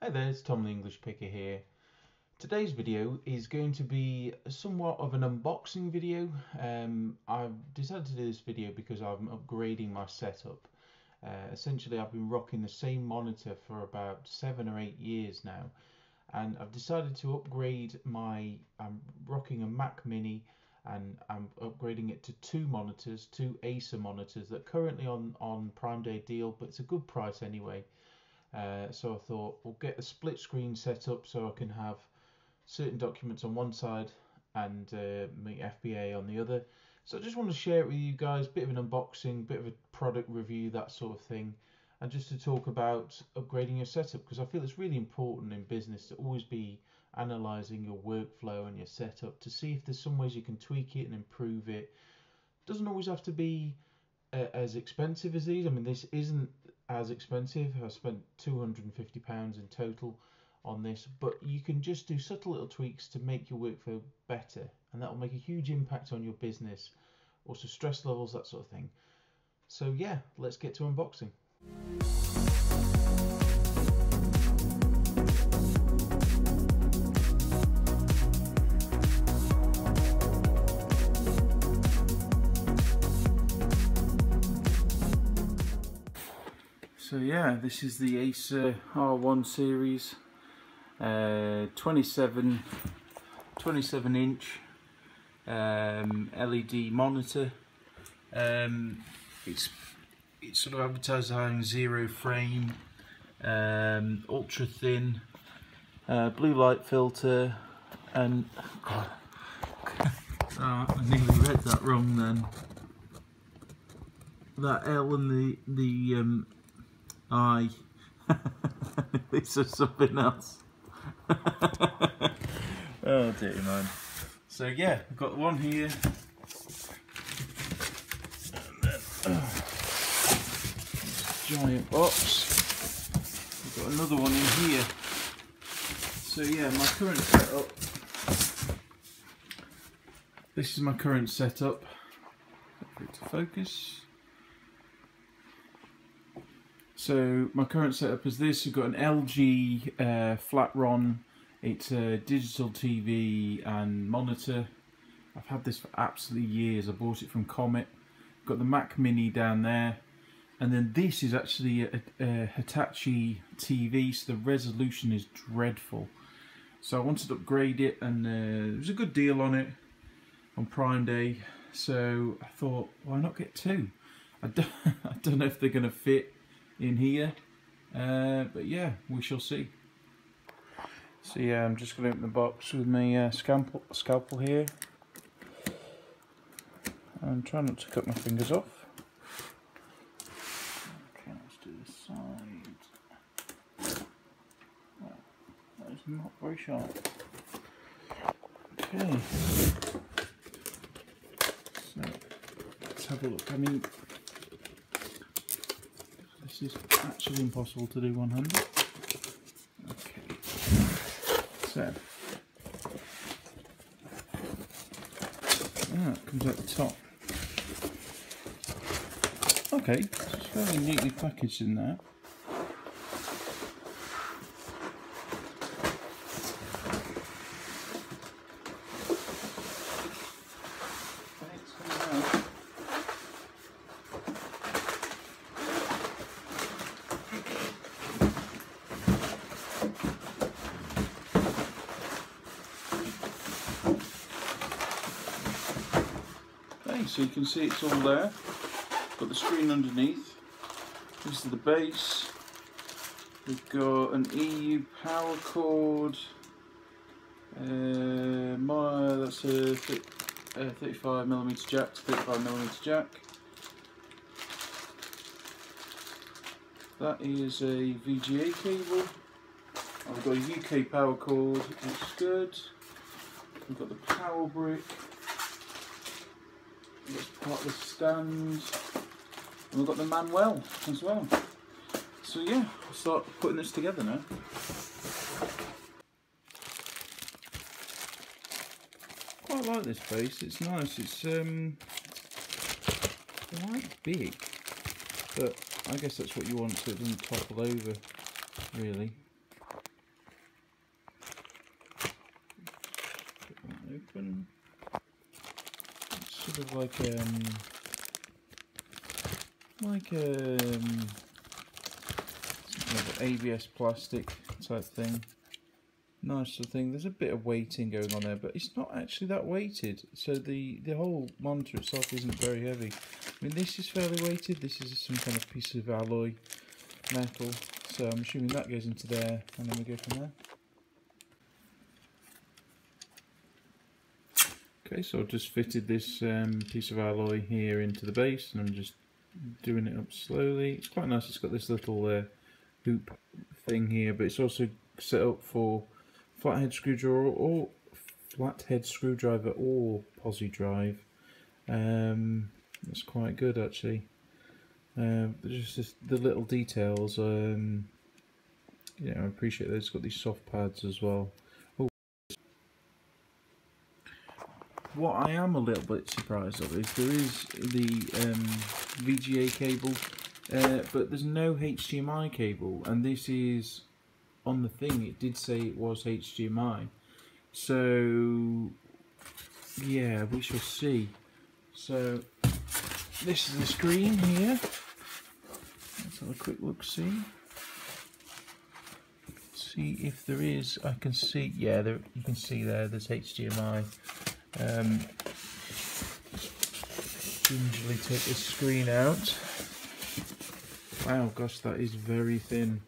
Hi there, it's Tom the English Picker here. Today's video is going to be somewhat of an unboxing video. I've decided to do this video because I'm upgrading my setup. Essentially, I've been rocking the same monitor for about 7 or 8 years now, and I've decided to upgrade I'm rocking a Mac Mini, and I'm upgrading it to two Acer monitors that are currently on Prime Day deal, but it's a good price anyway. So I thought we'll get a split screen set up so I can have certain documents on one side and my FBA on the other. So I just want to share it with you guys, bit of an unboxing, bit of a product review, that sort of thing, and just to talk about upgrading your setup, because I feel it's really important in business to always be analysing your workflow and your setup to see if there's some ways you can tweak it and improve it. It doesn't always have to be as expensive as these. I mean, this isn't as expensive. I spent £250 in total on this, but you can just do subtle little tweaks to make your workflow better, and that will make a huge impact on your business, also stress levels, that sort of thing. So yeah, let's get to unboxing. So yeah, this is the Acer R1 series, 27 inch LED monitor. It's sort of advertised as having zero frame, ultra thin, blue light filter, and God, I nearly read that wrong then. That L and the I. This is something else. Oh dear man. So yeah, I've got one here, and then giant box. I've got another one in here. So yeah, my current setup. This is my current setup. Wait for it to focus. So my current setup is this. I've got an LG Flatron. It's a digital TV and monitor. I've had this for absolutely years. I bought it from Comet. Got the Mac Mini down there, and then this is actually a Hitachi TV. So the resolution is dreadful. So I wanted to upgrade it, and there was a good deal on it on Prime Day. So I thought, why not get two? I don't know if they're going to fit in here, but yeah, we shall see. So yeah, I'm just going to open the box with my scalpel here. I'm trying not to cut my fingers off. Okay, let's do this side. Oh, that is not very sharp. Okay, so let's have a look. I mean, this is actually impossible to do one-handed. Okay, so it comes out the top. Okay, it's fairly neatly packaged in there. So you can see it's all there. Got the screen underneath. This is the base. We've got an EU power cord. That's a 35mm jack to 35mm jack. That is a VGA cable. I've got a UK power cord. Looks good. We've got the power brick. That's part of the stand, and we've got the manual as well. So yeah, I'll start putting this together now. Quite like this base. It's nice. It's quite big, but I guess that's what you want so it doesn't topple over, really. open. It's sort of like ABS plastic type thing. Nice little thing. There's a bit of weighting going on there, but it's not actually that weighted. So the whole monitor itself isn't very heavy. I mean, this is fairly weighted. This is some kind of piece of alloy metal. So I'm assuming that goes into there, and then we go from there. Okay, so I've just fitted this piece of alloy here into the base, and I'm just doing it up slowly. It's quite nice. It's got this little hoop thing here, but it's also set up for flathead screwdriver or posi drive. That's quite good actually. Just the little details. Yeah, I appreciate that. It's got these soft pads as well. Oh. What I am a little bit surprised of is there is the VGA cable, but there's no HDMI cable, and this is on the thing. It did say it was HDMI, so yeah, we shall see. So this is the screen here. Let's have a quick look. See if there is. I can see. Yeah, there, you can see there's HDMI. Gingerly take the screen out. Wow, gosh, that is very thin.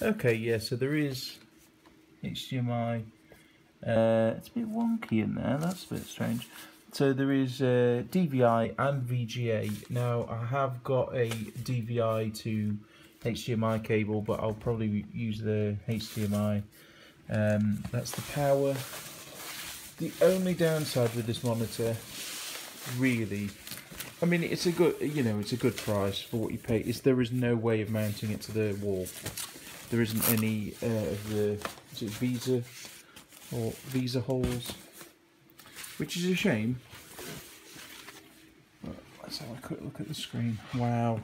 Okay, yeah, so there is HDMI. It's a bit wonky in there, that's a bit strange. So there is DVI and VGA. Now I have got a DVI to HDMI cable, but I'll probably use the HDMI. That's the power. The only downside with this monitor, really, I mean, it's a good, it's a good price for what you pay. There is no way of mounting it to the wall. There isn't any of the Visa holes, which is a shame. But let's have a quick look at the screen. Wow,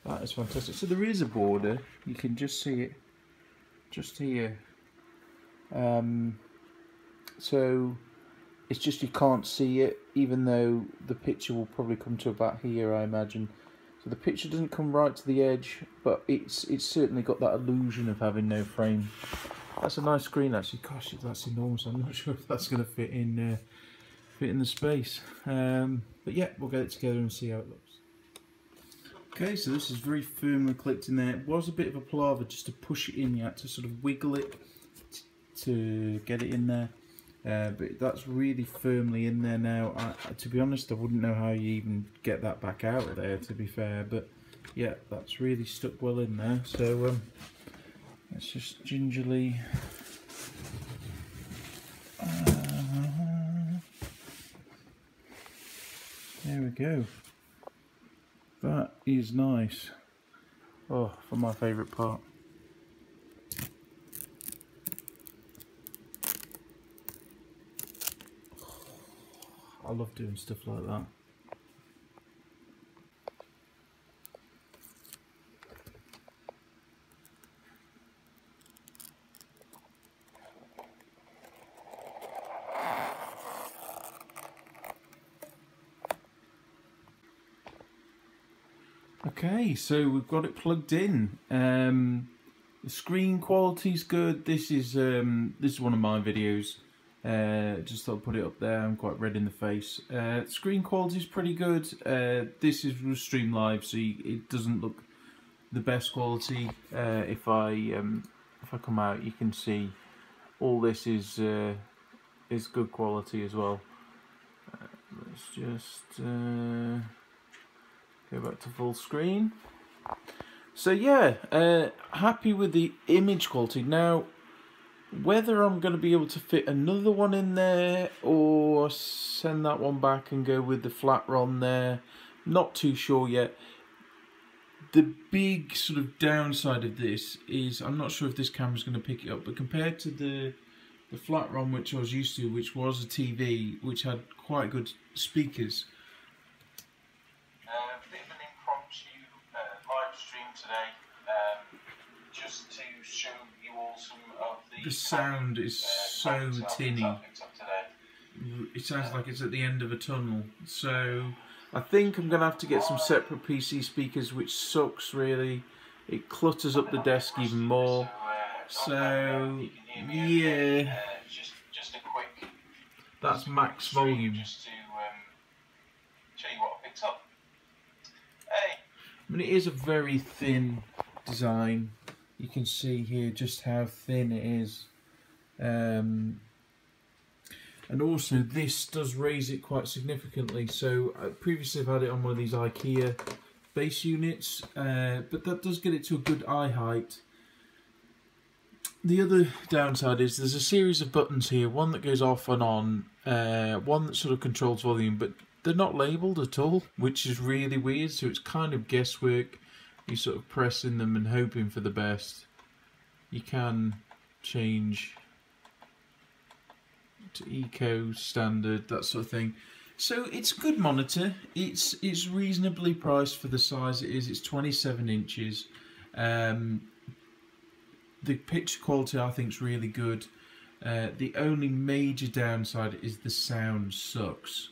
that is fantastic. So there is a border. You can just see it, just here. So it's just you can't see it, even though the picture will probably come to about here, I imagine. So the picture doesn't come right to the edge, but it's certainly got that illusion of having no frame. That's a nice screen actually. Gosh, that's enormous. I'm not sure if that's going to fit in the space. But yeah, we'll get it together and see how it looks. Okay, so this is very firmly clicked in there. It was a bit of a palaver just to push it in. You had to sort of wiggle it to get it in there. But that's really firmly in there now. To be honest, I wouldn't know how you even get that back out of there, to be fair. But yeah, that's really stuck well in there. So let's just gingerly. There we go. That is nice. Oh, for my favourite part. I love doing stuff like that. Okay, so we've got it plugged in. The screen quality's good. This is one of my videos. Just thought I'd put it up there. I'm quite red in the face. Screen quality is pretty good. This is stream live, so it doesn't look the best quality. If I come out, you can see all this is good quality as well. Let's just go back to full screen. So yeah, happy with the image quality. Now, whether I'm going to be able to fit another one in there or send that one back and go with the flat ROM there, not too sure yet. The big sort of downside of this is I'm not sure if this camera's going to pick it up, but compared to the the flat ROM which I was used to, which was a TV, which had quite good speakers. A bit of an impromptu live stream today, just to show you all some of the sound is so tinny. It sounds like it's at the end of a tunnel. So I think I'm going to have to get some separate PC speakers, which sucks really. It clutters up the desk even more. So yeah, just a quick. That's max volume. Just to show you what I picked up. Hey. I mean, it is a very thin design. You can see here just how thin it is. And also this does raise it quite significantly. So previously I've had it on one of these IKEA base units, but that does get it to a good eye height. The other downside is there's a series of buttons here, one that goes off and on, one that sort of controls volume, but they're not labelled at all, which is really weird. So it's kind of guesswork. You sort of pressing them and hoping for the best. You can change to eco, standard, that sort of thing. So it's a good monitor. It's reasonably priced for the size it is. It's 27 inches. The picture quality I think is really good. The only major downside is the sound sucks.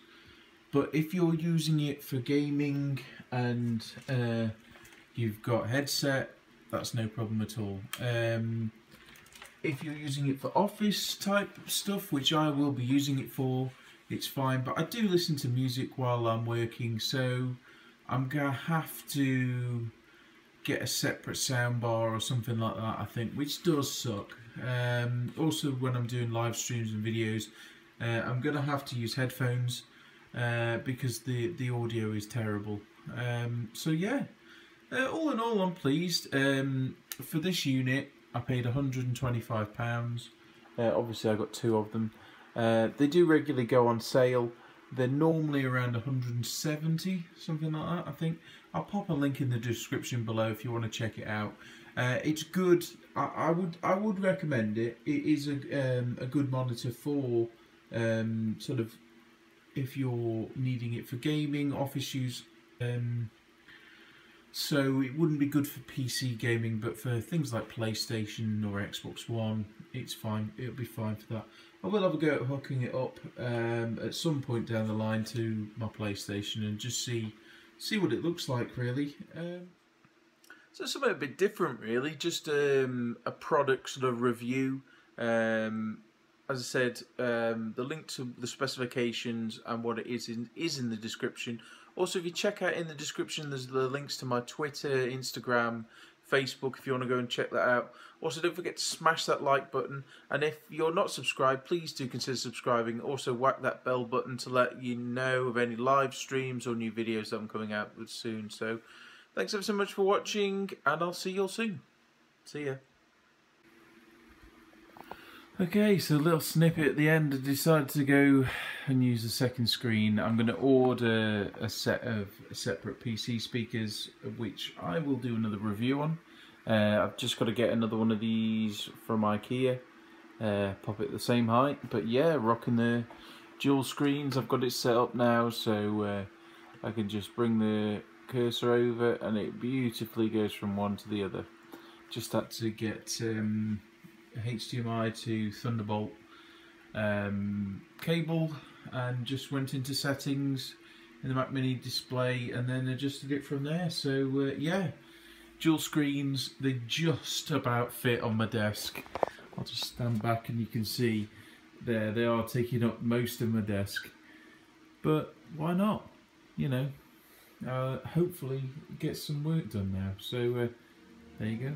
But if you're using it for gaming and you've got a headset, that's no problem at all. If you're using it for office type stuff, which I will be using it for, it's fine. But I do listen to music while I'm working, so I'm gonna have to get a separate soundbar or something like that, I think, which does suck. Also, when I'm doing live streams and videos, I'm gonna have to use headphones because the audio is terrible. So yeah, all in all, I'm pleased. For this unit, I paid £125. Obviously, I got two of them. They do regularly go on sale. They're normally around 170, something like that, I think. I'll pop a link in the description below if you want to check it out. It's good. I would recommend it. It is a good monitor for sort of if you're needing it for gaming, office use. So it wouldn't be good for PC gaming, but for things like PlayStation or Xbox One, it's fine. It'll be fine for that. I will have a go at hooking it up at some point down the line to my PlayStation and just see what it looks like, really. So something a bit different, really. Just a product sort of review. As I said, the link to the specifications and what it is in the description. Also, if you check out in the description, there's the links to my Twitter, Instagram, Facebook, if you want to go and check that out. Also, don't forget to smash that like button. And if you're not subscribed, please do consider subscribing. Also, whack that bell button to let you know of any live streams or new videos that I'm coming out with soon. So, thanks ever so much for watching, and I'll see you all soon. See ya. Okay, so a little snippet at the end. I decided to go and use a second screen. I'm going to order a set of separate PC speakers, which I will do another review on. I've just got to get another one of these from IKEA, pop it the same height. But yeah, rocking the dual screens. I've got it set up now, so I can just bring the cursor over and it beautifully goes from one to the other. Just had to get HDMI to Thunderbolt cable and just went into settings in the Mac Mini display and then adjusted it from there. So yeah, dual screens, they just about fit on my desk. I'll just stand back and you can see there they are taking up most of my desk, but why not, you know, hopefully get some work done now. So there you go.